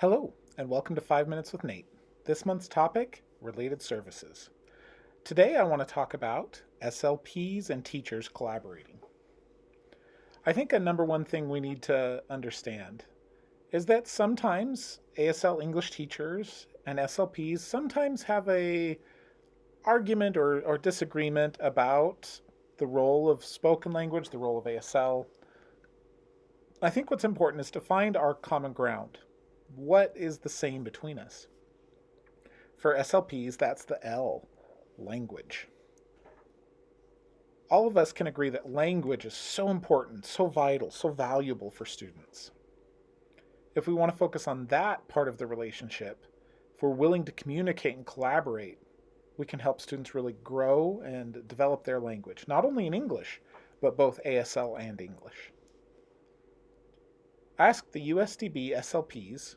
Hello, and welcome to 5 Minutes with Nate. This month's topic, related services. Today I want to talk about SLPs and teachers collaborating. I think a number one thing we need to understand is that sometimes ASL English teachers and SLPs sometimes have a argument or disagreement about the role of spoken language, the role of ASL. I think what's important is to find our common ground. What is the same between us? For SLPs, that's the L, language. All of us can agree that language is so important, so vital, so valuable for students. If we want to focus on that part of the relationship, if we're willing to communicate and collaborate, we can help students really grow and develop their language, not only in English, but both ASL and English. Ask the USDB SLPs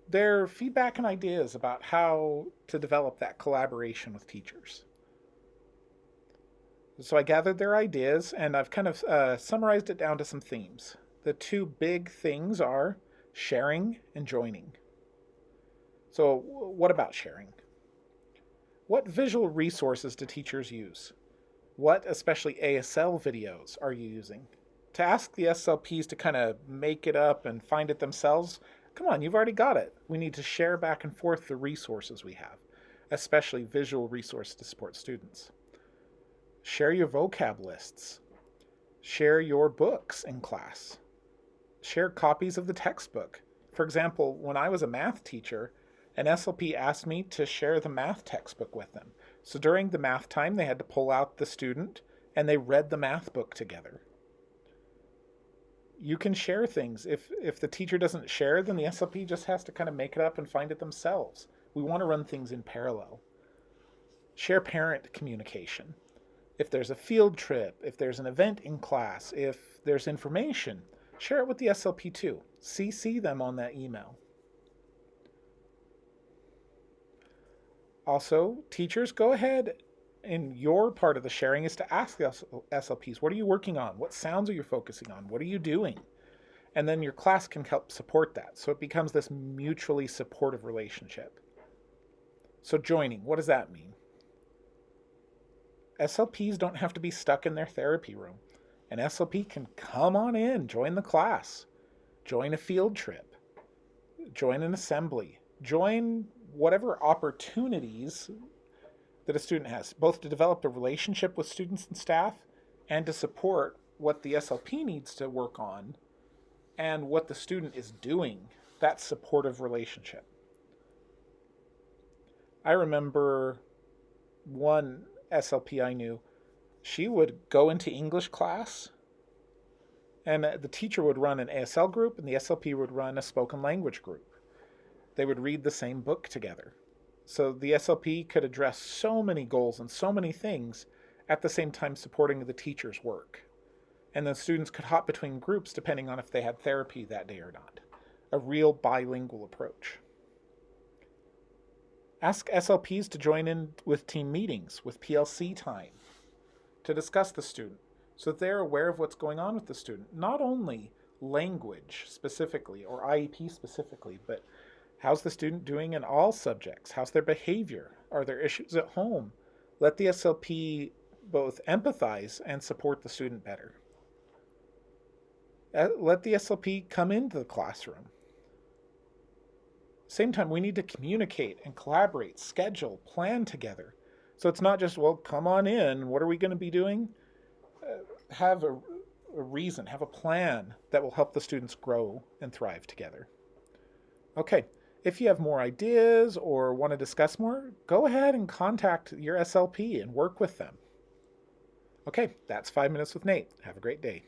their feedback and ideas about how to develop that collaboration with teachers. So I gathered their ideas and I've kind of summarized it down to some themes. The two big things are sharing and joining. So what about sharing? What visual resources do teachers use? What, especially ASL videos, are you using? To ask the SLPs to kind of make it up and find it themselves, come on, you've already got it. We need to share back and forth the resources we have, especially visual resources to support students. Share your vocab lists. Share your books in class. Share copies of the textbook. For example, when I was a math teacher, an SLP asked me to share the math textbook with them. So during the math time, they had to pull out the student and they read the math book together. You can share things. If the teacher doesn't share, then the SLP just has to kind of make it up and find it themselves. We want to run things in parallel. Share parent communication. If there's a field trip, if there's an event in class, if there's information, share it with the SLP too. CC them on that email. Also, teachers, go ahead. In your part of the sharing is to ask the SLPs, what are you working on? What sounds are you focusing on? What are you doing? And then your class can help support that. So it becomes this mutually supportive relationship. So joining, what does that mean? SLPs don't have to be stuck in their therapy room. An SLP can come on in, join the class, join a field trip, join an assembly, join whatever opportunities that a student has, both to develop a relationship with students and staff and to support what the SLP needs to work on and what the student is doing, that supportive relationship. I remember one SLP I knew, she would go into English class and the teacher would run an ASL group and the SLP would run a spoken language group. They would read the same book together. So the SLP could address so many goals and so many things at the same time supporting the teacher's work. And the students could hop between groups depending on if they had therapy that day or not. A real bilingual approach. Ask SLPs to join in with team meetings, with PLC time, to discuss the student so that they're aware of what's going on with the student. Not only language specifically or IEP specifically, but how's the student doing in all subjects? How's their behavior? Are there issues at home? Let the SLP both empathize and support the student better. Let the SLP come into the classroom. Same time, we need to communicate and collaborate, schedule, plan together. So it's not just, well, come on in, what are we going to be doing? Have a reason, have a plan that will help the students grow and thrive together. Okay. If you have more ideas or want to discuss more, go ahead and contact your SLP and work with them. Okay, that's 5 Minutes with Nate. Have a great day.